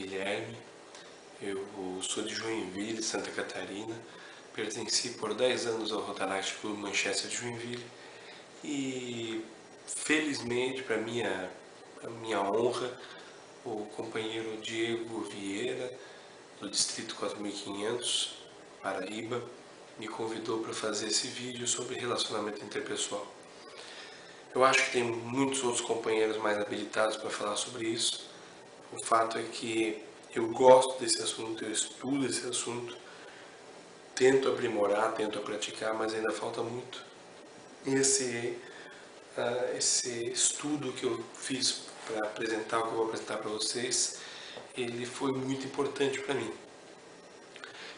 Guilherme, eu sou de Joinville, Santa Catarina, pertenci por 10 anos ao Rotaract Clube Manchester de Joinville e felizmente, para minha honra, o companheiro Diego Vieira, do Distrito 4500, Paraíba, me convidou para fazer esse vídeo sobre relacionamento interpessoal. Eu acho que tem muitos outros companheiros mais habilitados para falar sobre isso. O fato é que eu gosto desse assunto, eu estudo esse assunto, tento aprimorar, tento praticar, mas ainda falta muito. Esse estudo que eu fiz para apresentar, o que eu vou apresentar para vocês, ele foi muito importante para mim.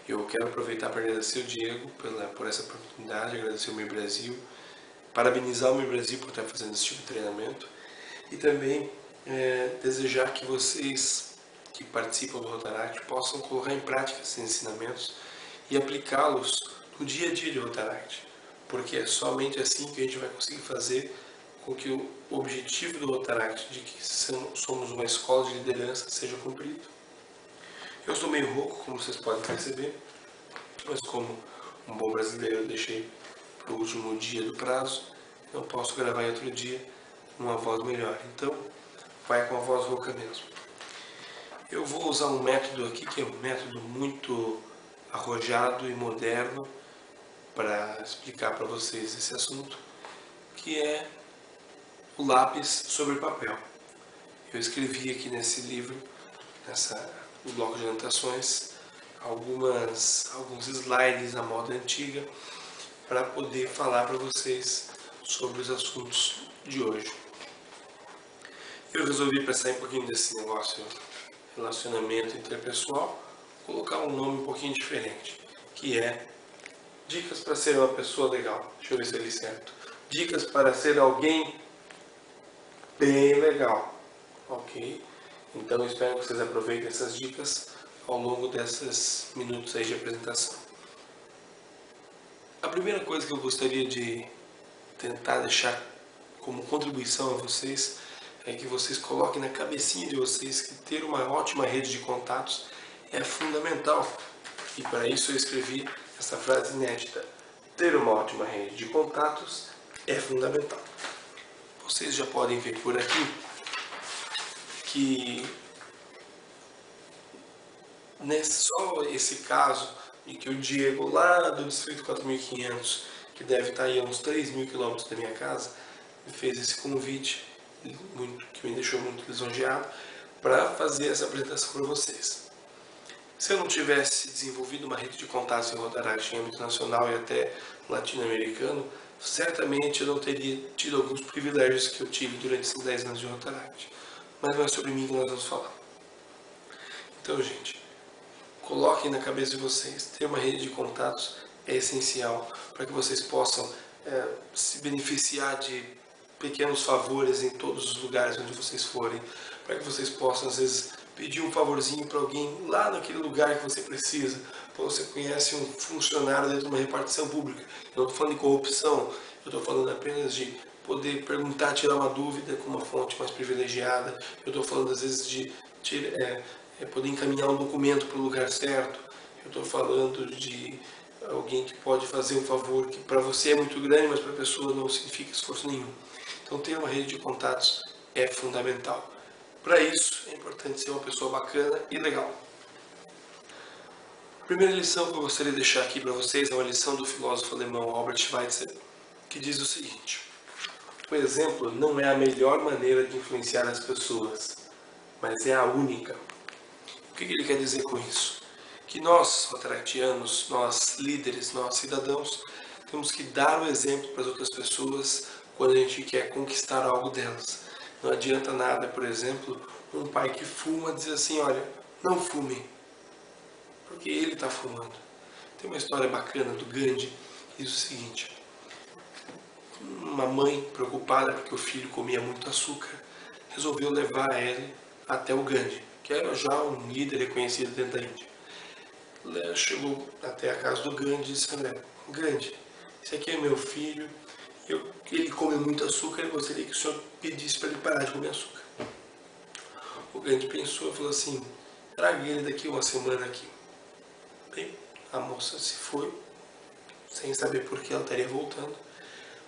Eu quero aproveitar para agradecer o Diego por essa oportunidade, agradecer o Mir Brasil, parabenizar o Mir Brasil por estar fazendo esse tipo de treinamento e também desejar que vocês que participam do Rotaract possam colocar em prática esses ensinamentos e aplicá-los no dia a dia de Rotaract, porque é somente assim que a gente vai conseguir fazer com que o objetivo do Rotaract, de que somos uma escola de liderança, seja cumprido. Eu sou meio rouco, como vocês podem perceber, mas como um bom brasileiro eu deixei para o último dia do prazo, não posso gravar em outro dia uma voz melhor, então vai com a voz rouca mesmo. Eu vou usar um método aqui que é um método muito arrojado e moderno para explicar para vocês esse assunto, que é o lápis sobre papel. Eu escrevi aqui nesse livro, no bloco de anotações, alguns slides à moda antiga para poder falar para vocês sobre os assuntos de hoje. Eu resolvi pensar um pouquinho desse negócio, relacionamento interpessoal, colocar um nome um pouquinho diferente, que é Dicas para ser uma pessoa legal. Deixa eu ver se eu li certo. Dicas para ser alguém bem legal. Ok? Então eu espero que vocês aproveitem essas dicas ao longo desses minutos aí de apresentação. A primeira coisa que eu gostaria de tentar deixar como contribuição a vocês é que vocês coloquem na cabecinha de vocês que ter uma ótima rede de contatos é fundamental. E para isso eu escrevi essa frase inédita: ter uma ótima rede de contatos é fundamental. Vocês já podem ver por aqui que só esse caso de que o Diego lá do Distrito 4500, que deve estar aí a uns 3.000 quilômetros da minha casa, me fez esse convite, que me deixou muito lisonjeado, para fazer essa apresentação para vocês. Se eu não tivesse desenvolvido uma rede de contatos em Rotaract em âmbito nacional e até latino-americano, certamente eu não teria tido alguns privilégios que eu tive durante esses 10 anos de Rotaract. Mas não é sobre mim que nós vamos falar. Então, gente, coloquem na cabeça de vocês, ter uma rede de contatos é essencial para que vocês possam se beneficiar de pequenos favores em todos os lugares onde vocês forem, para que vocês possam, às vezes, pedir um favorzinho para alguém lá naquele lugar que você precisa. Então, você conhece um funcionário dentro de uma repartição pública. Eu não estou falando de corrupção, eu estou falando apenas de poder perguntar, tirar uma dúvida com uma fonte mais privilegiada. Eu estou falando, às vezes, de poder encaminhar um documento para o lugar certo. Eu estou falando de alguém que pode fazer um favor que para você é muito grande, mas para a pessoa não significa esforço nenhum. Então, ter uma rede de contatos é fundamental. Para isso, é importante ser uma pessoa bacana e legal. A primeira lição que eu gostaria de deixar aqui para vocês é uma lição do filósofo alemão Albert Schweitzer, que diz o seguinte: o exemplo não é a melhor maneira de influenciar as pessoas, mas é a única. O que ele quer dizer com isso? Que nós, rotaractianos, nós líderes, nós cidadãos, temos que dar o exemplo para as outras pessoas quando a gente quer conquistar algo delas. Não adianta nada, por exemplo, um pai que fuma dizer assim: olha, não fume, porque ele está fumando. Tem uma história bacana do Gandhi que diz o seguinte: uma mãe preocupada porque o filho comia muito açúcar resolveu levar ele até o Gandhi, que era já um líder reconhecido dentro da Índia. Chegou até a casa do Gandhi e disse: André, Gandhi, esse aqui é meu filho, ele come muito açúcar e eu gostaria que o senhor pedisse para ele parar de comer açúcar. O Gandhi pensou e falou assim: traga ele daqui uma semana aqui. Bem, a moça se foi, sem saber por que ela estaria voltando.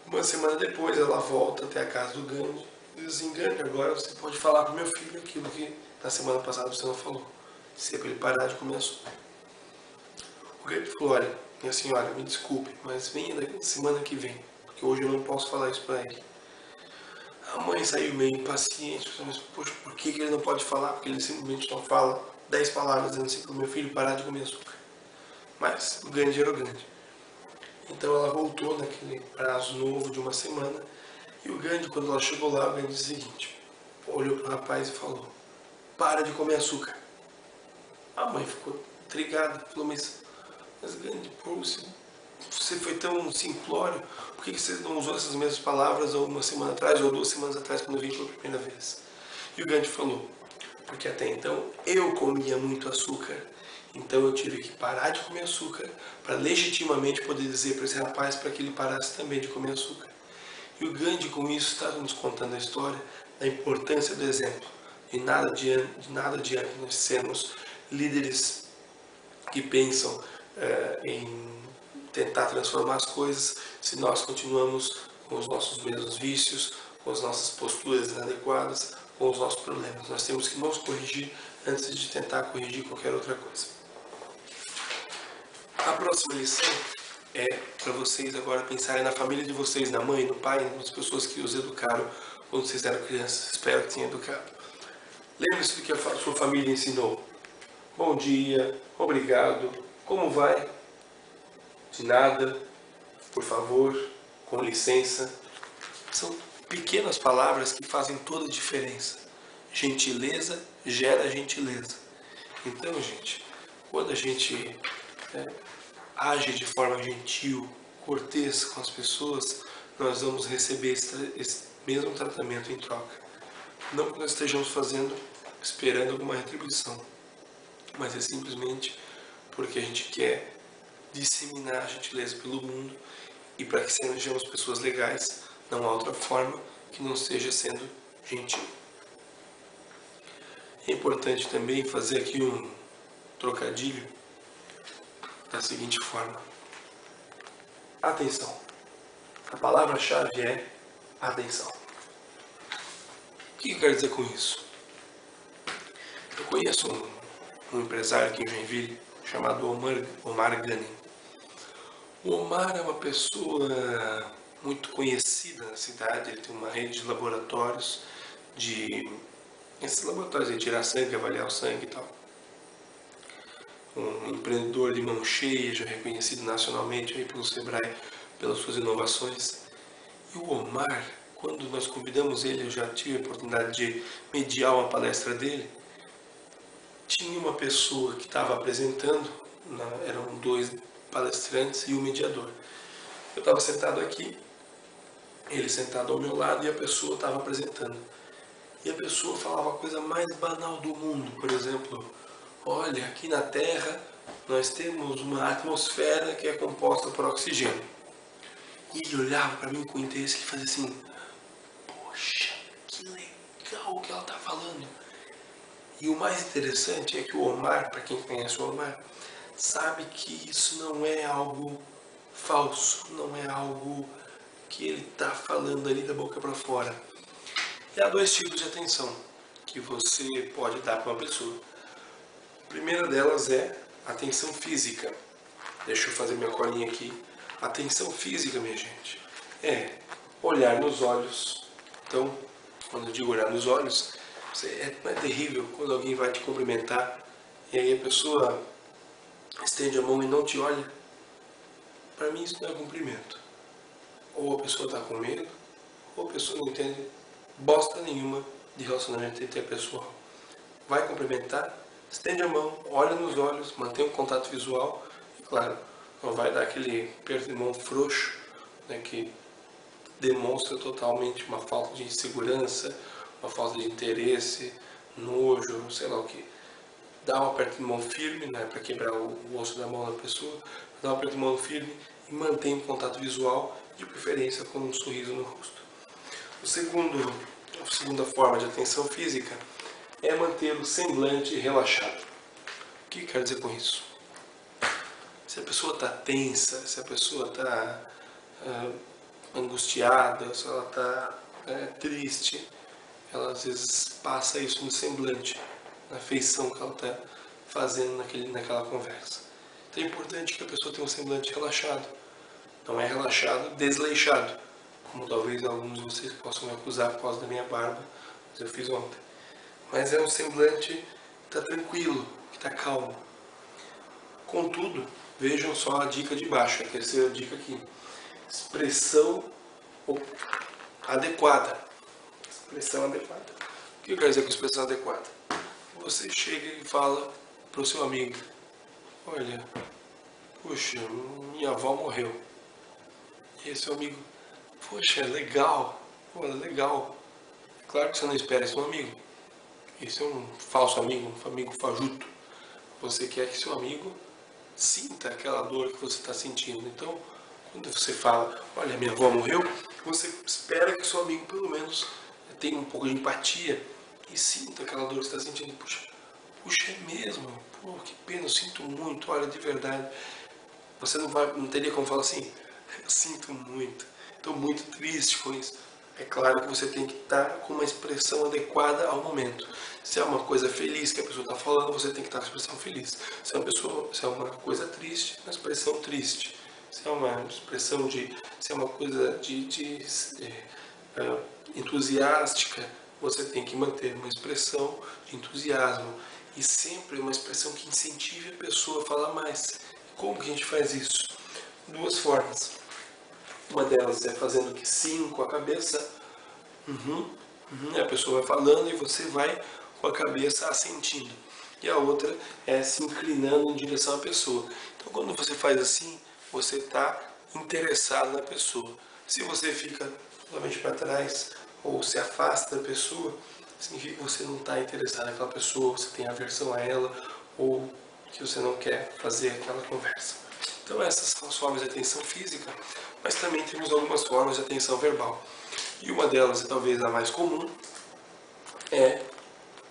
Uma semana depois ela volta até a casa do Gandhi e diz assim: Gandhi, agora você pode falar para o meu filho aquilo que na semana passada você não falou. Se é para ele parar de comer açúcar. O Gandhi falou: olha, minha senhora, me desculpe, mas venha na semana que vem, porque hoje eu não posso falar isso para ele. A mãe saiu meio impaciente, mas poxa, por que ele não pode falar? Porque ele simplesmente não fala 10 palavras dizendo assim para o meu filho parar de comer açúcar. Mas o Gandhi era o Gandhi. Então ela voltou naquele prazo novo de uma semana. E o Gandhi, quando ela chegou lá, o Gandhi disse o seguinte: olhou para o rapaz e falou: para de comer açúcar. A mãe ficou intrigada, falou: mas Gandhi, pô, você foi tão simplório, por que você não usou essas mesmas palavras uma semana atrás ou 2 semanas atrás, quando eu vim pela primeira vez? E o Gandhi falou: porque até então eu comia muito açúcar. Então eu tive que parar de comer açúcar para legitimamente poder dizer para esse rapaz para que ele parasse também de comer açúcar. E o Gandhi, com isso, está nos contando a história da importância do exemplo. De nada adianta nós sermos líderes que pensam em tentar transformar as coisas se nós continuamos com os nossos mesmos vícios, com as nossas posturas inadequadas, com os nossos problemas. Nós temos que nos corrigir antes de tentar corrigir qualquer outra coisa. A próxima lição é para vocês agora pensarem na família de vocês, na mãe, no pai, nas pessoas que os educaram quando vocês eram crianças. Espero que tenham educado. Lembre-se do que a sua família ensinou. Bom dia, obrigado, como vai? De nada, por favor, com licença. São pequenas palavras que fazem toda a diferença. Gentileza gera gentileza. Então, gente, quando a gente age de forma gentil, cortês com as pessoas, nós vamos receber esse mesmo tratamento em troca. Não que nós estejamos fazendo, esperando alguma retribuição, mas é simplesmente porque a gente quer disseminar a gentileza pelo mundo e para que sejamos pessoas legais, não há outra forma que não seja sendo gentil. É importante também fazer aqui um trocadilho da seguinte forma. Atenção. A palavra-chave é atenção. O que eu quero dizer com isso? Eu conheço um empresário aqui em Joinville chamado Omar Ghanem. O Omar é uma pessoa muito conhecida na cidade. Ele tem uma rede de laboratórios, esses laboratórios de tirar sangue, avaliar o sangue e tal. Um empreendedor de mão cheia, já reconhecido nacionalmente aí pelo Sebrae pelas suas inovações. E o Omar, quando nós convidamos ele, eu já tive a oportunidade de mediar uma palestra dele, tinha uma pessoa que estava apresentando, eram 2 palestrantes e um mediador. Eu estava sentado aqui, ele sentado ao meu lado e a pessoa estava apresentando. E a pessoa falava a coisa mais banal do mundo, por exemplo: olha, aqui na Terra nós temos uma atmosfera que é composta por oxigênio. E ele olhava para mim com interesse e fazia assim: poxa, que legal o que ela está falando. E o mais interessante é que o Omar, para quem conhece o Omar, sabe que isso não é algo falso, não é algo que ele está falando ali da boca para fora. E há 2 tipos de atenção que você pode dar para uma pessoa. A primeira delas é atenção física. Deixa eu fazer minha colinha aqui. Atenção física, minha gente, é olhar nos olhos. Então, quando eu digo olhar nos olhos, não é terrível quando alguém vai te cumprimentar e aí a pessoa estende a mão e não te olha? Para mim isso não é cumprimento. Ou a pessoa está com medo, ou a pessoa não entende bosta nenhuma de relacionamento interpessoal. Vai cumprimentar, estende a mão, olha nos olhos, mantém um contato visual e, claro, não vai dar aquele aperto de mão frouxo, né, que demonstra totalmente uma falta de segurança, uma falta de interesse, nojo, sei lá o que. Dá um aperto de mão firme, né, para quebrar o osso da mão da pessoa, dá um aperto de mão firme e mantém um contato visual, de preferência com um sorriso no rosto. A segunda forma de atenção física é manter o semblante relaxado. que eu quero dizer com isso? Se a pessoa está tensa, se a pessoa está angustiada, se ela está triste, ela às vezes passa isso no semblante, na feição que ela está fazendo naquela conversa. Então é importante que a pessoa tenha um semblante relaxado. Não é relaxado, desleixado, como talvez alguns de vocês possam me acusar por causa da minha barba, mas eu fiz ontem. Mas é um semblante que está tranquilo, que está calmo. Contudo, vejam só a dica de baixo, a terceira dica aqui. Expressão adequada. Expressão adequada. O que eu quero dizer com expressão adequada? Você chega e fala para o seu amigo: olha, puxa, minha avó morreu. E esse seu amigo: poxa, legal, olha, legal. Claro que você não espera isso de um amigo. Esse é um falso amigo, um amigo fajuto. Você quer que seu amigo sinta aquela dor que você está sentindo. Então, quando você fala: olha, minha avó morreu, você espera que seu amigo pelo menos tenha um pouco de empatia e sinta aquela dor que você está sentindo. Puxa, é mesmo? Pô, que pena, eu sinto muito, olha, de verdade. Você não teria como falar assim: eu sinto muito, estou muito triste com isso. É claro que você tem que estar com uma expressão adequada ao momento. Se é uma coisa feliz que a pessoa está falando, você tem que estar com a expressão feliz. Se é uma coisa triste, uma expressão triste. Se é uma expressão se é uma coisa entusiástica, você tem que manter uma expressão de entusiasmo. E sempre uma expressão que incentive a pessoa a falar mais. Como que a gente faz isso? Duas formas. Uma delas é fazendo que sim com a cabeça. A pessoa vai falando e você vai com a cabeça assentindo. E a outra é se inclinando em direção à pessoa. Então, quando você faz assim, você está interessado na pessoa. Se você fica totalmente para trás ou se afasta da pessoa, significa que você não está interessado naquela pessoa, você tem aversão a ela ou que você não quer fazer aquela conversa. Então essas são as formas de atenção física, mas também temos algumas formas de atenção verbal. E uma delas, talvez a mais comum, é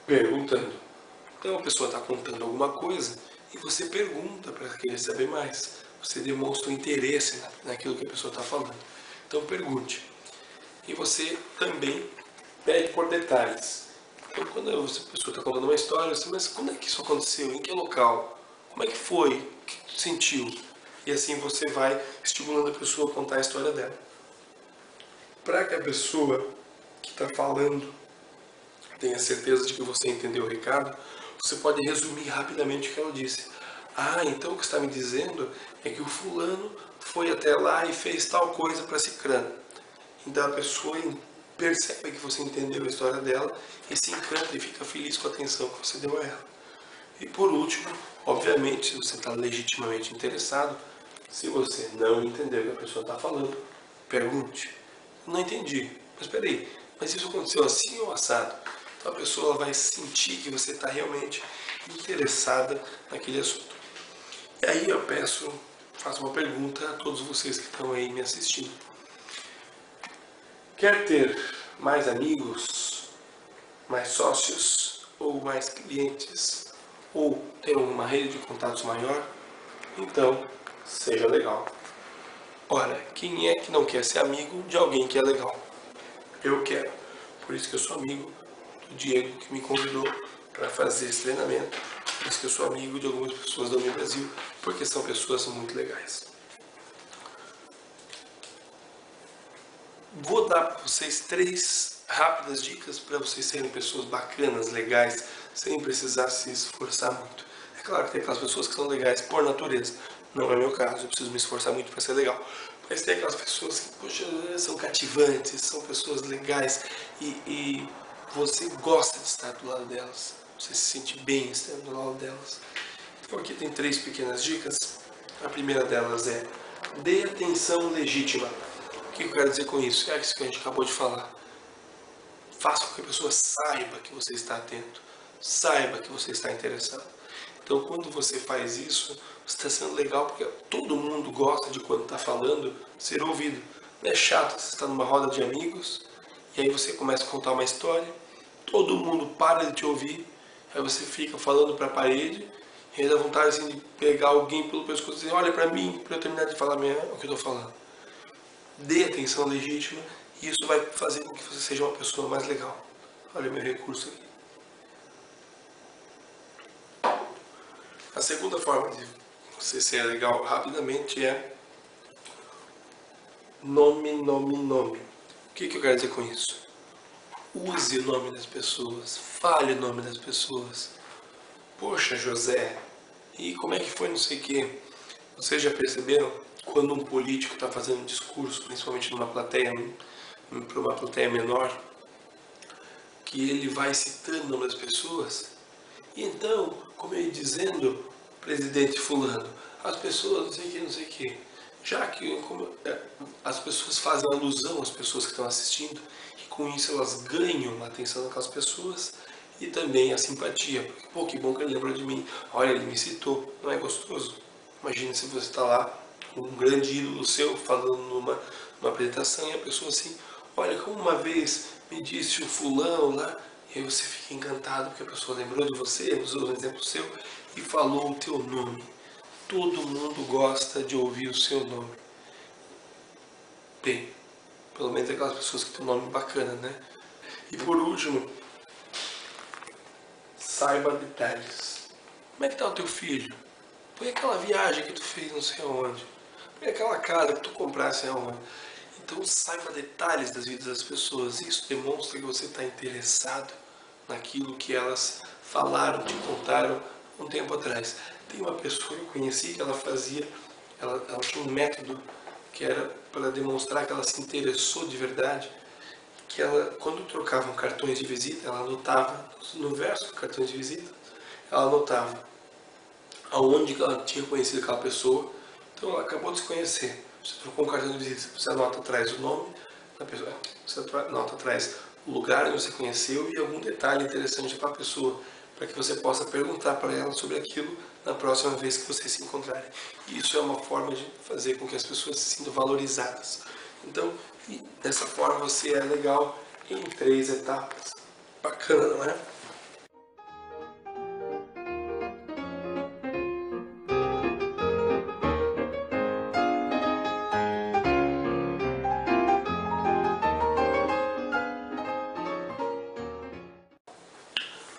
perguntando. Então a pessoa está contando alguma coisa e você pergunta para querer saber mais. Você demonstra um interesse naquilo que a pessoa está falando. Então pergunte. E você também pede por detalhes. Então quando a pessoa está contando uma história, você, mas quando é que isso aconteceu? Em que local? Como é que foi? O que você sentiu? E assim você vai estimulando a pessoa a contar a história dela. Para que a pessoa que está falando tenha certeza de que você entendeu o recado, você pode resumir rapidamente o que ela disse. Ah, então o que está me dizendo é que o fulano foi até lá e fez tal coisa para Cicrano. Então a pessoa percebe que você entendeu a história dela e se encanta e fica feliz com a atenção que você deu a ela. E por último, obviamente, se você está legitimamente interessado, se você não entendeu o que a pessoa está falando, pergunte. Não entendi, mas peraí, mas isso aconteceu assim ou assado? Então a pessoa ela vai sentir que você está realmente interessada naquele assunto. E aí eu faço uma pergunta a todos vocês que estão aí me assistindo. Quer ter mais amigos, mais sócios ou mais clientes? Ou ter uma rede de contatos maior? Então, seja legal. Ora, quem é que não quer ser amigo de alguém que é legal? Eu quero. Por isso que eu sou amigo do Diego, que me convidou para fazer esse treinamento. Por isso que eu sou amigo de algumas pessoas do meu Brasil, porque são pessoas muito legais. Vou dar para vocês 3 rápidas dicas para vocês serem pessoas bacanas, legais, sem precisar se esforçar muito. É claro que tem aquelas pessoas que são legais por natureza. Não é meu caso, eu preciso me esforçar muito para ser legal. Mas tem aquelas pessoas que, poxa, são cativantes, são pessoas legais e você gosta de estar do lado delas. Você se sente bem estando do lado delas. Então aqui tem 3 pequenas dicas. A primeira delas é: dê atenção legítima. O que eu quero dizer com isso? É isso que a gente acabou de falar. Faça com que a pessoa saiba que você está atento, saiba que você está interessado. Então, quando você faz isso, você está sendo legal, porque todo mundo gosta de, quando está falando, ser ouvido. Não é chato você estar numa roda de amigos, e aí você começa a contar uma história, todo mundo para de te ouvir, aí você fica falando para a parede, E aí dá vontade assim, de pegar alguém pelo pescoço e dizer, olha pra mim, pra eu terminar de falar o que eu tô falando. Dê atenção legítima e isso vai fazer com que você seja uma pessoa mais legal. Olha o meu recurso aqui. A segunda forma de você ser legal rapidamente é nome, nome, nome. O que eu quero dizer com isso? Use o nome das pessoas, fale o nome das pessoas. Poxa, José, e como é que foi não sei o quê? Vocês já perceberam quando um político está fazendo um discurso, principalmente numa plateia, para uma plateia menor, que ele vai citando o nome das pessoas? E então, como eu ia dizendo, presidente fulano, as pessoas não sei o que, não sei o que. Já que as pessoas fazem alusão às pessoas que estão assistindo, e com isso elas ganham a atenção daquelas pessoas e também a simpatia. Porque, pô, que bom que ele lembrou de mim. Olha, ele me citou. Não é gostoso? Imagina se você está lá, com um grande ídolo seu, falando numa apresentação, e a pessoa assim, olha, como uma vez me disse o fulano lá, e aí você fica encantado porque a pessoa lembrou de você, usou um exemplo seu e falou o teu nome. Todo mundo gosta de ouvir o seu nome. Bem, pelo menos aquelas pessoas que têm um nome bacana, né? E por último, saiba detalhes. Como é que tá o teu filho? Põe aquela viagem que tu fez não sei aonde. Põe aquela casa que tu comprasse aonde. Então saiba detalhes das vidas das pessoas. Isso demonstra que você está interessado naquilo que elas falaram, te contaram um tempo atrás. Tem uma pessoa que eu conheci que ela fazia, ela tinha um método que era para demonstrar que ela se interessou de verdade, que ela, quando trocavam cartões de visita, ela anotava, no verso do cartão de visita, ela anotava aonde ela tinha conhecido aquela pessoa. Então ela acabou de se conhecer, você trocou um cartão de visita, você anota atrás o nome da pessoa, você anota atrás o lugar onde você conheceu e algum detalhe interessante daquela pessoa, para que você possa perguntar para ela sobre aquilo na próxima vez que vocês se encontrarem. Isso é uma forma de fazer com que as pessoas se sintam valorizadas. Então, dessa forma você é legal em 3 etapas. Bacana, não é?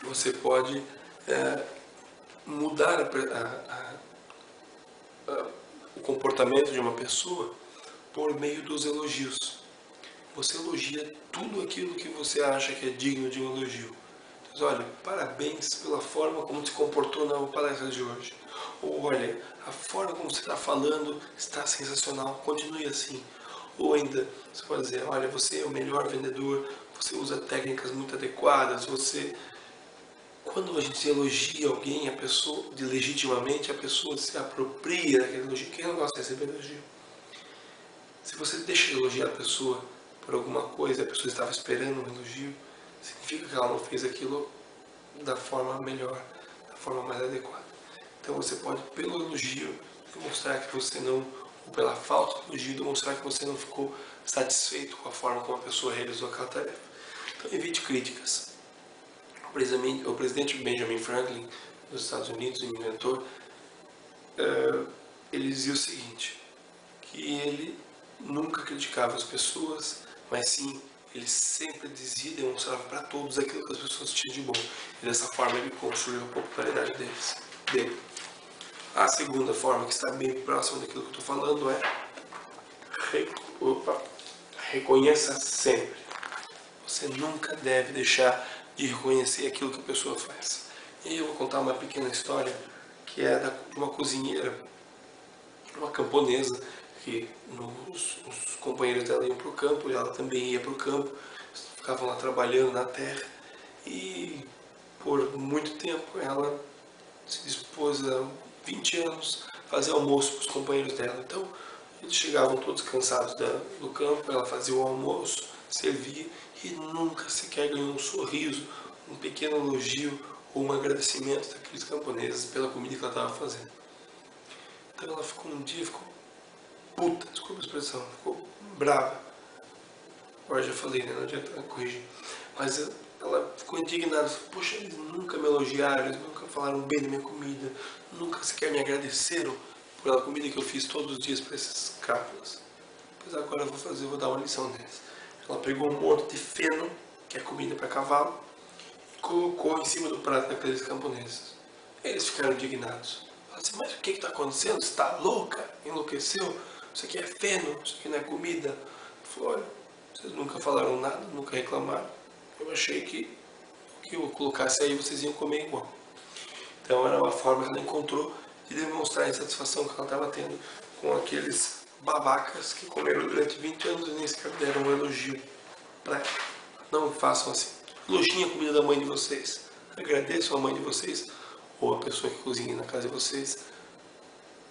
Você pode mudar o comportamento de uma pessoa por meio dos elogios. Você elogia tudo aquilo que você acha que é digno de um elogio. Diz, olha, parabéns pela forma como se comportou na palestra de hoje. Ou olha, a forma como você está falando está sensacional, continue assim. Ou ainda, você pode dizer, olha, você é o melhor vendedor, você usa técnicas muito adequadas, você... Quando a gente elogia alguém, a pessoa, legitimamente, a pessoa se apropria daquele elogio. Quem não gosta de receber elogio? Se você deixa de elogiar a pessoa por alguma coisa, a pessoa estava esperando um elogio, significa que ela não fez aquilo da forma melhor, da forma mais adequada. Então você pode, pelo elogio, demonstrar que você não, ou pela falta de elogio, demonstrar que você não ficou satisfeito com a forma como a pessoa realizou aquela tarefa. Então evite críticas. O presidente Benjamin Franklin, dos Estados Unidos, o inventor, ele dizia o seguinte, que ele nunca criticava as pessoas, mas sim, ele sempre dizia e demonstrava para todos aquilo que as pessoas tinham de bom. E dessa forma ele construiu a popularidade dele. A segunda forma, que está bem próxima daquilo que eu estou falando, é reconheça sempre. Você nunca deve deixar de reconhecer aquilo que a pessoa faz. E aí eu vou contar uma pequena história que é de uma cozinheira, uma camponesa, que os companheiros dela iam para o campo e ela também ia para o campo, ficavam lá trabalhando na terra e por muito tempo ela se dispôs a 20 anos fazer almoço para os companheiros dela. Então eles chegavam todos cansados do campo, ela fazia o almoço, servia e nunca sequer ganhou um sorriso, um pequeno elogio ou um agradecimento daqueles camponeses pela comida que ela estava fazendo. Então ela ficou um dia, ficou puta, desculpa a expressão, ficou brava. Agora já falei, né? Não adianta corrigir. Mas ela ficou indignada, falou, poxa, eles nunca me elogiaram, eles nunca falaram bem da minha comida, nunca sequer me agradeceram pela comida que eu fiz todos os dias para esses cápsulas. Pois agora eu vou dar uma lição neles. Ela pegou um monte de feno, que é comida para cavalo, e colocou em cima do prato daqueles camponeses. Eles ficaram indignados. Falaram assim, mas o que está acontecendo? Você está louca? Enlouqueceu? Isso aqui é feno, isso aqui não é comida. Ela falou, olha, vocês nunca falaram nada, nunca reclamaram. Eu achei que eu colocasse aí, vocês iam comer igual. Então era uma forma que ela encontrou de demonstrar a insatisfação que ela estava tendo com aqueles babacas que comeram durante 20 anos e nem sequer deram um elogio para ela. Não façam assim. Elogiem a comida da mãe de vocês. Agradeçam a mãe de vocês ou a pessoa que cozinha na casa de vocês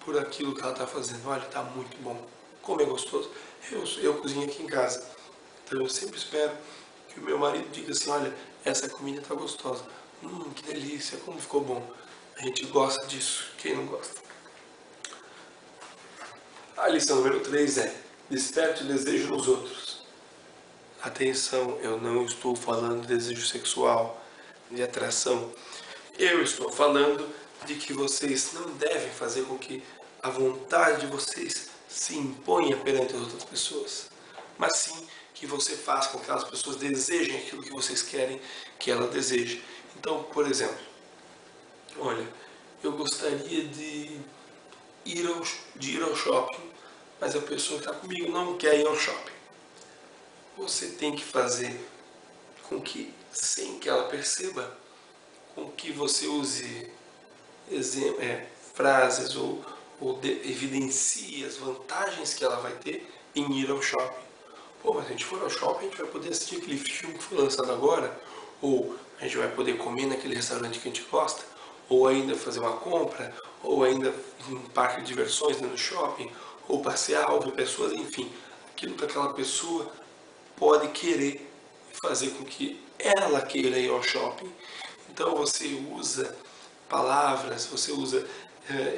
por aquilo que ela está fazendo. Olha, está muito bom. Como é gostoso. Eu cozinho aqui em casa. Então eu sempre espero que o meu marido diga assim, olha, essa comida está gostosa. Que delícia, como ficou bom. A gente gosta disso. Quem não gosta? A lição número 3 é, desperte o desejo nos outros. Atenção, eu não estou falando de desejo sexual, de atração. Eu estou falando de que vocês não devem fazer com que a vontade de vocês se imponha perante as outras pessoas, mas sim que você faça com que as pessoas desejem aquilo que vocês querem que ela deseje. Então, por exemplo, olha, eu gostaria de ir ao shopping, mas a pessoa que está comigo não quer ir ao shopping. Você tem que fazer com que, sem que ela perceba, com que você use frases ou evidencie as vantagens que ela vai ter em ir ao shopping. Pô, mas se a gente for ao shopping, a gente vai poder assistir aquele filme que foi lançado agora, ou a gente vai poder comer naquele restaurante que a gente gosta, ou ainda fazer uma compra, ou ainda um parque de diversões dentro do shopping, ou passear, ou ver pessoas, enfim, aquilo que aquela pessoa pode querer fazer com que ela queira ir ao shopping. Então você usa palavras, você usa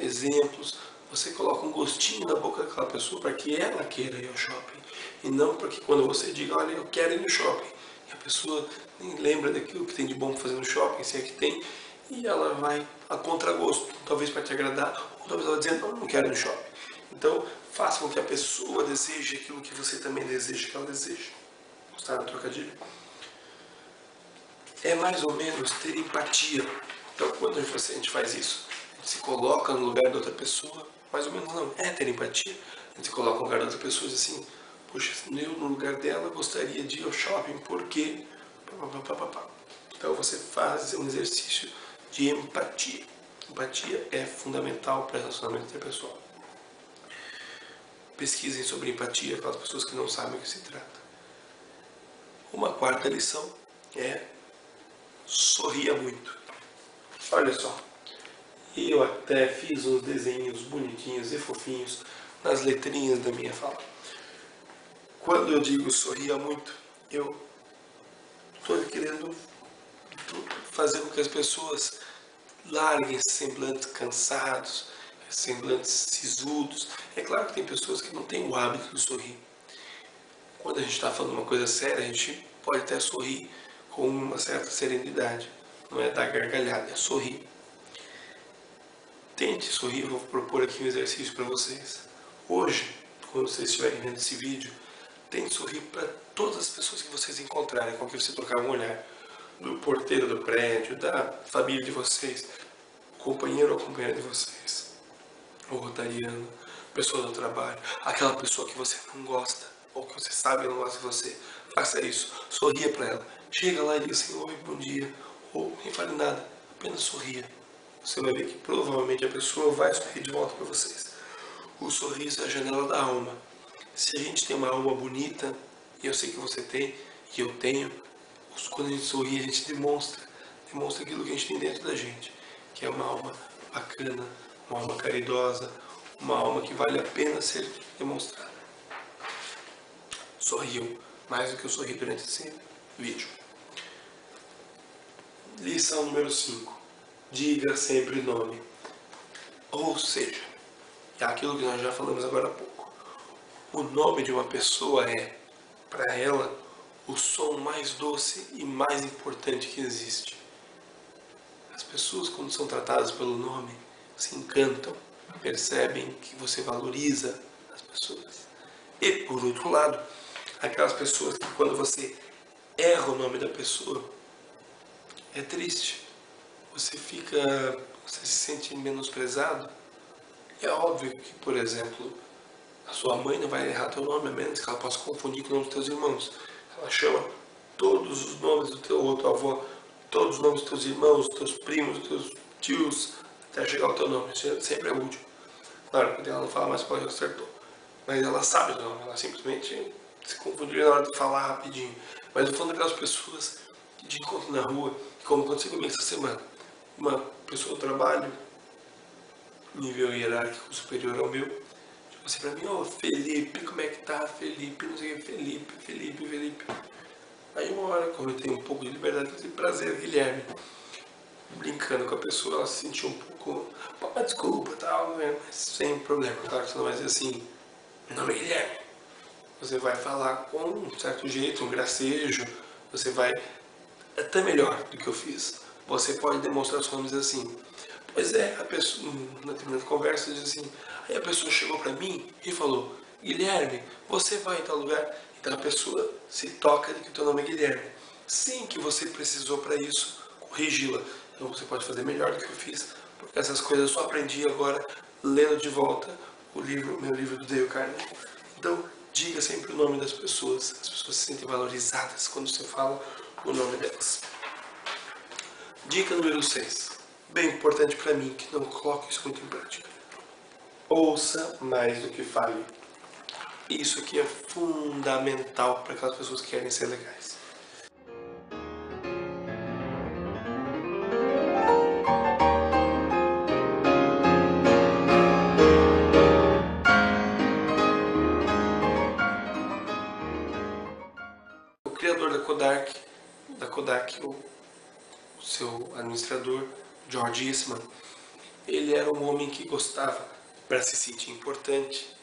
exemplos, você coloca um gostinho na boca daquela pessoa para que ela queira ir ao shopping. E não para que quando você diga, olha, eu quero ir no shopping, e a pessoa nem lembra daquilo que tem de bom para fazer no shopping, se é que tem, e ela vai a contragosto, talvez para te agradar, ou talvez ela dizendo, não quero ir no shopping. Então, faça com que a pessoa deseje aquilo que você também deseja que ela deseje. Gostaram do trocadilho? É mais ou menos ter empatia. Então, quando a gente faz isso, a gente se coloca no lugar da outra pessoa, mais ou menos não, é ter empatia. A gente se coloca no lugar da outra pessoa e diz assim, poxa, eu no lugar dela gostaria de ir ao shopping, porque... Então você faz um exercício de empatia. Empatia é fundamental para o relacionamento interpessoal. Pesquisem sobre empatia para as pessoas que não sabem o que se trata. Uma quarta lição é sorria muito. Olha só, eu até fiz uns desenhos bonitinhos e fofinhos nas letrinhas da minha fala. Quando eu digo sorria muito, eu estou querendo fazer com que as pessoas larguem esses semblantes cansados, semblantes sisudos. É claro que tem pessoas que não têm o hábito de sorrir. Quando a gente está falando uma coisa séria, a gente pode até sorrir com uma certa serenidade. Não é dar gargalhada, é sorrir. Tente sorrir, eu vou propor aqui um exercício para vocês. Hoje, quando vocês estiverem vendo esse vídeo, tente sorrir para todas as pessoas que vocês encontrarem, com quem você trocar um olhar. Do porteiro do prédio, da família de vocês, companheiro ou companheira de vocês, o rotariano, pessoa do trabalho, aquela pessoa que você não gosta, ou que você sabe que não gosta de você. Faça isso, sorria para ela. Chega lá e diga assim, oi, bom dia, ou nem fale nada, apenas sorria. Você vai ver que provavelmente a pessoa vai sorrir de volta para vocês. O sorriso é a janela da alma. Se a gente tem uma alma bonita, e eu sei que você tem, e eu tenho, quando a gente sorri, a gente demonstra aquilo que a gente tem dentro da gente, que é uma alma bacana, uma alma caridosa, uma alma que vale a pena ser demonstrada. Sorriam, mais do que eu sorri durante esse vídeo. Lição número 5. Diga sempre o nome. Ou seja, é aquilo que nós já falamos agora há pouco. O nome de uma pessoa é, para ela, o som mais doce e mais importante que existe. As pessoas, quando são tratadas pelo nome, se encantam, percebem que você valoriza as pessoas. E, por outro lado, aquelas pessoas que, quando você erra o nome da pessoa, é triste. Você se sente menosprezado. É óbvio que, por exemplo, a sua mãe não vai errar teu nome, a menos que ela possa confundir com o nome dos teus irmãos. Ela chama todos os nomes do teu outro avô, todos os nomes dos teus irmãos, dos teus primos, dos teus tios, até chegar ao teu nome. Sempre é útil. Claro, quando ela não fala mais, pode acertou. Mas ela sabe o nome, ela simplesmente se confundiu na hora de falar rapidinho. Mas eu falo daquelas pessoas que te encontram na rua, como aconteceu comigo essa semana. Uma pessoa do trabalho, nível hierárquico superior ao meu, tipo assim pra mim, ô Felipe, como é que tá, Felipe, não sei o que, Felipe. Aí uma hora, como eu tenho um pouco de liberdade, eu tenho prazer, Guilherme. Brincando com a pessoa, ela se sentiu um pouco, desculpa, tal, né? Mas sem problema, claro que você não vai dizer assim, meu nome é Guilherme. Você vai falar com um certo jeito, um gracejo, você vai até melhor do que eu fiz. Você pode demonstrar os nomes assim. Pois é, a pessoa, na determinada conversa, diz assim, aí a pessoa chegou para mim e falou, Guilherme, você vai em tal lugar? Então a pessoa se toca de que o teu nome é Guilherme. Sim, que você precisou para isso corrigi-la. Então você pode fazer melhor do que eu fiz, porque essas coisas eu só aprendi agora lendo de volta o livro, meu livro do Dale Carnegie. Então, diga sempre o nome das pessoas. As pessoas se sentem valorizadas quando você fala o nome delas. Dica número 6. Bem importante para mim, que não coloque isso muito em prática. Ouça mais do que fale. Isso aqui é fundamental para aquelas pessoas que querem ser legais. O criador da Kodak, o seu administrador, George Eastman, ele era um homem que gostava, para se sentir importante,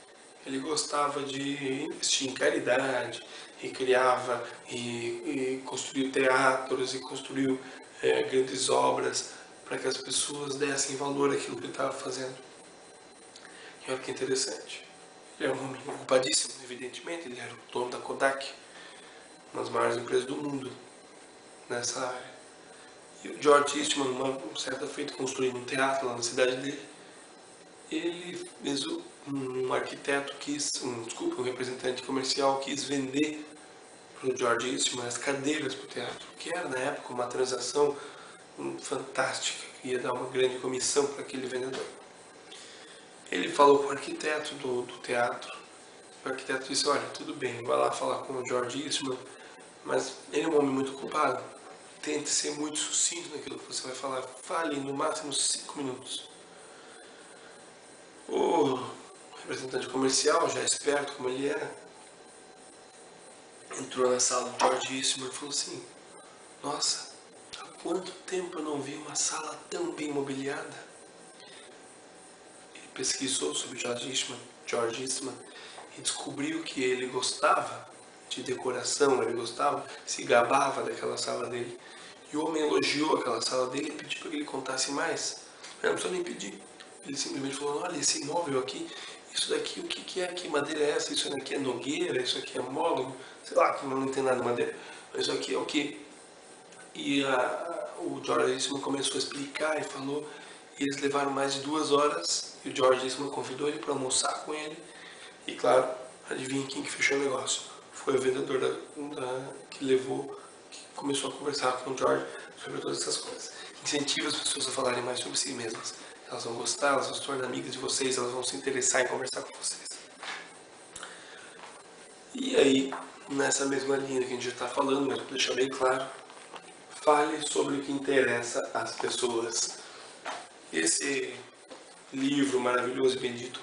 ele gostava de investir em caridade, e criava, e construiu teatros, e construiu grandes obras, para que as pessoas dessem valor àquilo que ele estava fazendo. E olha que interessante, ele era um homem ocupadíssimo, evidentemente, ele era o dono da Kodak, uma das maiores empresas do mundo nessa área. E o George Eastman, uma certa feita, construindo um teatro lá na cidade dele, ele mesmo, um arquiteto um representante comercial quis vender para o George Eastman as cadeiras para o teatro, que era na época uma transação fantástica, que ia dar uma grande comissão para aquele vendedor. Ele falou com o arquiteto do teatro, o arquiteto disse, olha, tudo bem, vai lá falar com o George Eastman, mas ele é um homem muito ocupado, tente ser muito sucinto naquilo que você vai falar, fale no máximo 5 minutos. O representante comercial, já esperto como ele era, entrou na sala do George Eastman e falou assim, nossa, há quanto tempo eu não vi uma sala tão bem mobiliada? Ele pesquisou sobre George Eastman e descobriu que ele gostava de decoração, ele gostava, se gabava daquela sala dele. E o homem elogiou aquela sala dele e pediu para que ele contasse mais. Mas não precisou nem pedir. Ele simplesmente falou, olha, esse móvel aqui, isso daqui, o que é? Que madeira é essa? Isso daqui é nogueira? Isso aqui é mogno? Sei lá, que não tem nada de madeira. Mas isso aqui é o quê? E o George Eastman começou a explicar e falou, e eles levaram mais de 2 horas, e o George Eastman convidou ele para almoçar com ele. E claro, adivinha quem que fechou o negócio? Foi o vendedor que levou, que começou a conversar com o George sobre todas essas coisas. Incentiva as pessoas a falarem mais sobre si mesmas. Elas vão gostar, elas vão se tornar amigas de vocês, elas vão se interessar em conversar com vocês. E aí, nessa mesma linha que a gente já está falando, mas para deixar bem claro, fale sobre o que interessa às pessoas. Esse livro maravilhoso e bendito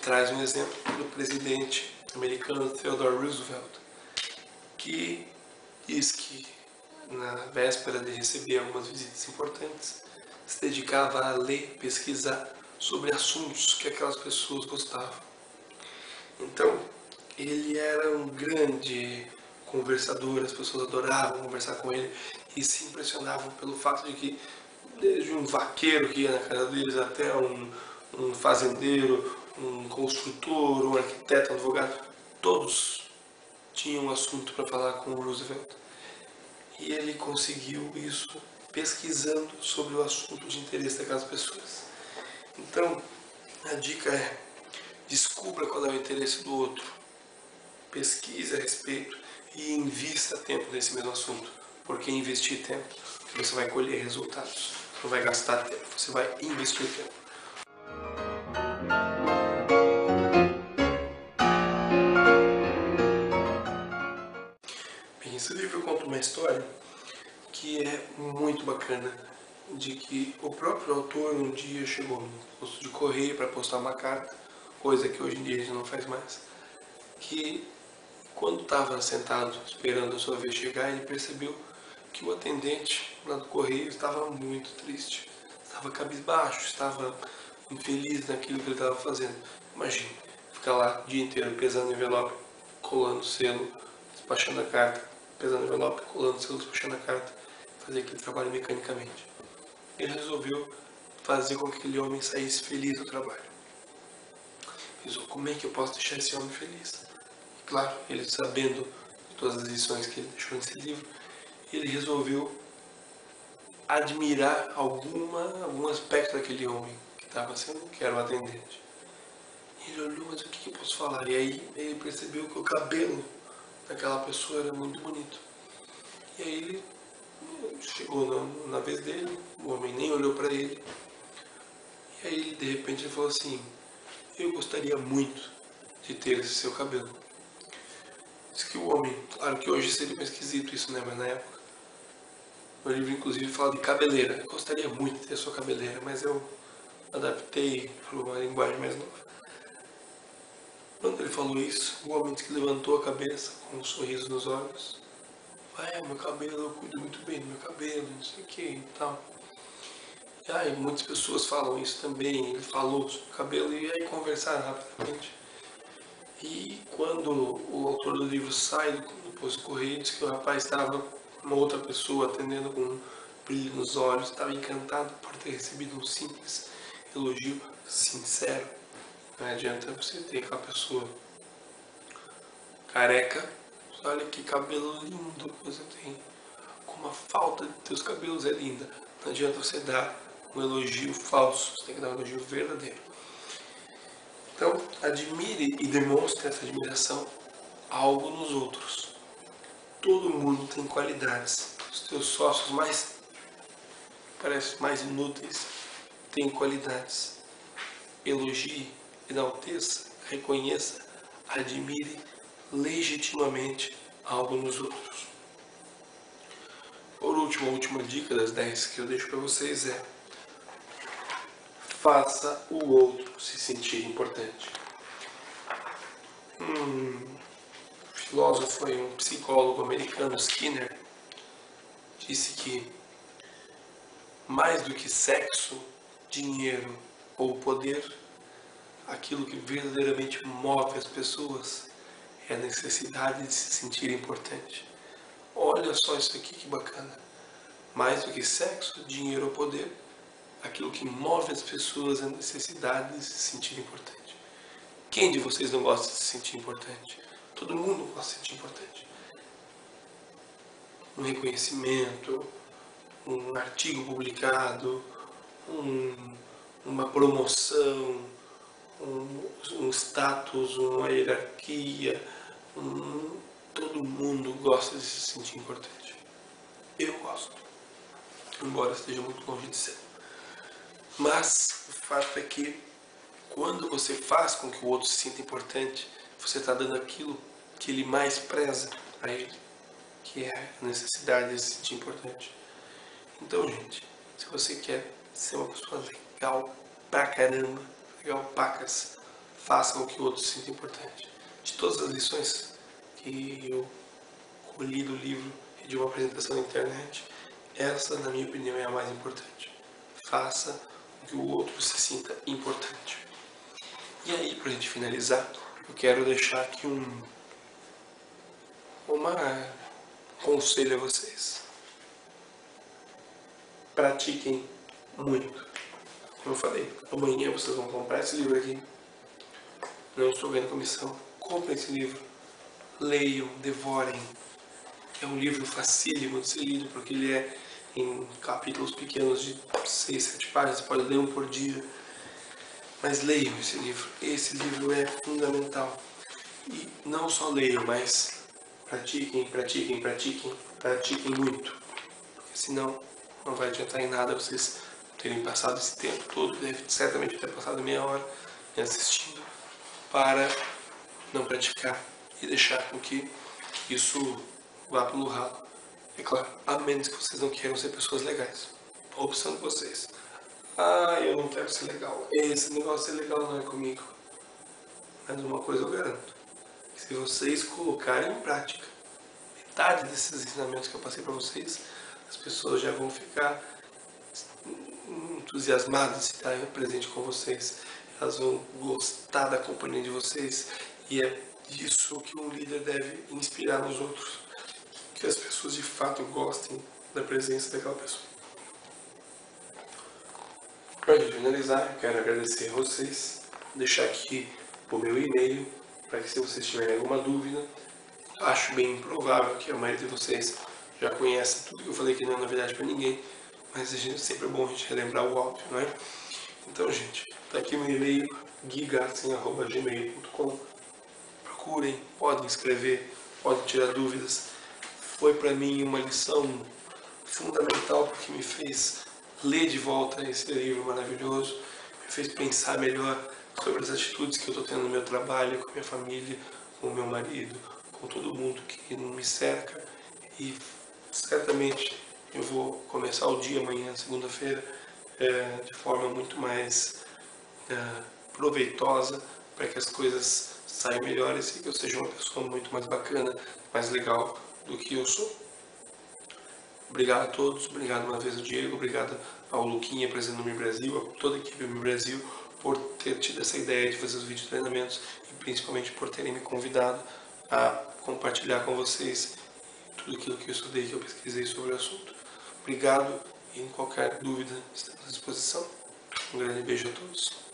traz um exemplo do presidente americano Theodore Roosevelt, que diz que na véspera de receber algumas visitas importantes, se dedicava a ler, pesquisar sobre assuntos que aquelas pessoas gostavam. Então, ele era um grande conversador, as pessoas adoravam conversar com ele e se impressionavam pelo fato de que, desde um vaqueiro que ia na casa deles até um fazendeiro, um construtor, um arquiteto, um advogado, todos tinham um assunto para falar com o Roosevelt. E ele conseguiu isso pesquisando sobre o assunto de interesse daquelas pessoas. Então, a dica é: descubra qual é o interesse do outro, pesquise a respeito e invista tempo nesse mesmo assunto, porque investir tempo, você vai colher resultados. Não vai gastar tempo, você vai investir tempo. Bem, esse livro conta uma história que é muito bacana, de que o próprio autor um dia chegou no posto de correio para postar uma carta, coisa que hoje em dia a gente não faz mais, que quando estava sentado esperando a sua vez chegar, ele percebeu que o atendente lá do correio estava muito triste, estava cabisbaixo, estava infeliz naquilo que ele estava fazendo. Imagine, ficar lá o dia inteiro pesando envelope, colando selo, despachando a carta, pesando envelope, colando selo, despachando a carta, fazer aquele trabalho mecanicamente. Ele resolveu fazer com que aquele homem saísse feliz do trabalho. Pensou, como é que eu posso deixar esse homem feliz? E claro, ele sabendo de todas as lições que ele deixou nesse livro, ele resolveu admirar algum aspecto daquele homem que era o atendente. Ele olhou, mas o que eu posso falar? E aí ele percebeu que o cabelo daquela pessoa era muito bonito. E aí ele chegou na vez dele, o homem nem olhou para ele. E aí ele, de repente, ele falou assim: eu gostaria muito de ter esse seu cabelo. Diz que o homem, claro que hoje seria mais esquisito isso, né? Mas na época, o livro inclusive fala de cabeleira. Eu gostaria muito de ter a sua cabeleira, mas eu adaptei para uma linguagem mais nova. Quando ele falou isso, o homem disse que levantou a cabeça com um sorriso nos olhos. Meu cabelo, eu cuido muito bem do meu cabelo, não sei o que e tal. E muitas pessoas falam isso também. Ele falou sobre o cabelo e aí conversaram rapidamente. E quando o autor do livro sai do posto de correio, diz que o rapaz estava uma outra pessoa atendendo com um brilho nos olhos, estava encantado por ter recebido um simples elogio sincero. Não adianta você ter aquela pessoa careca, olha que cabelo lindo que você tem, como a falta de teus cabelos é linda. Não adianta você dar um elogio falso, você tem que dar um elogio verdadeiro. Então, admire e demonstre essa admiração algo nos outros. Todo mundo tem qualidades. Os teus sócios parecem mais inúteis, têm qualidades. Elogie, enalteça, reconheça, admire legitimamente algo nos outros. Por último, a última dica das 10 que eu deixo para vocês é: faça o outro se sentir importante. Um filósofo e um psicólogo americano, Skinner, disse que mais do que sexo, dinheiro ou poder, aquilo que verdadeiramente move as pessoas é a necessidade de se sentir importante. Olha só isso aqui, que bacana. Mais do que sexo, dinheiro ou poder, aquilo que move as pessoas é a necessidade de se sentir importante. Quem de vocês não gosta de se sentir importante? Todo mundo gosta de se sentir importante. Um reconhecimento, um artigo publicado, uma promoção, um status, uma hierarquia. Todo mundo gosta de se sentir importante. Eu gosto, embora esteja muito longe de ser. Mas o fato é que quando você faz com que o outro se sinta importante, você está dando aquilo que ele mais preza a ele, que é a necessidade de se sentir importante. Então, gente, se você quer ser uma pessoa legal pra caramba, legal pacas, faça com que o outro se sinta importante. De todas as lições que eu colhi do livro e de uma apresentação na internet, essa, na minha opinião, é a mais importante. Faça com que o outro se sinta importante. E aí, pra gente finalizar, eu quero deixar aqui conselho a vocês. Pratiquem muito. Como eu falei, amanhã vocês vão comprar esse livro aqui. Não estou ganhando comissão. Comprem esse livro. Leiam, devorem. É um livro facílimo de ser lido, porque ele é em capítulos pequenos de 6, 7 páginas. Você pode ler um por dia. Mas leiam esse livro. Esse livro é fundamental. E não só leiam, mas pratiquem, pratiquem, pratiquem. Pratiquem muito. Porque senão não vai adiantar em nada vocês terem passado esse tempo todo. Deve certamente ter passado meia hora me assistindo para não praticar e deixar com que isso vá pelo ralo. É claro, a menos que vocês não queiram ser pessoas legais. A opção de vocês. Ah, eu não quero ser legal. Esse negócio de ser legal não é comigo. Mas uma coisa eu garanto. Se vocês colocarem em prática metade desses ensinamentos que eu passei para vocês, as pessoas já vão ficar entusiasmadas de estar presente com vocês. Elas vão gostar da companhia de vocês. E é isso que um líder deve inspirar nos outros. Que as pessoas de fato gostem da presença daquela pessoa. Para a gente finalizar, eu quero agradecer a vocês. Deixar aqui o meu e-mail para que, se vocês tiverem alguma dúvida, acho bem improvável que a maioria de vocês já conheça tudo que eu falei aqui, não é novidade para ninguém, mas sempre é bom a gente relembrar o óbvio, não é? Então, gente, tá aqui o meu e-mail, guigarten@gmail.com. Procurem, podem escrever, podem tirar dúvidas. Foi para mim uma lição fundamental, porque me fez ler de volta esse livro maravilhoso, me fez pensar melhor sobre as atitudes que eu estou tendo no meu trabalho, com a minha família, com o meu marido, com todo mundo que me cerca. E certamente eu vou começar o dia amanhã, segunda-feira, de forma muito mais proveitosa, para que as coisas saiam melhores e que eu seja uma pessoa muito mais bacana, mais legal do que eu sou. Obrigado a todos, obrigado uma vez ao Diego, obrigado ao Luquinha, presidente do Mi Brasil, a toda a equipe do Mi Brasil, por ter tido essa ideia de fazer os vídeos treinamentos e principalmente por terem me convidado a compartilhar com vocês tudo aquilo que eu estudei, que eu pesquisei sobre o assunto. Obrigado e em qualquer dúvida estamos à disposição. Um grande beijo a todos.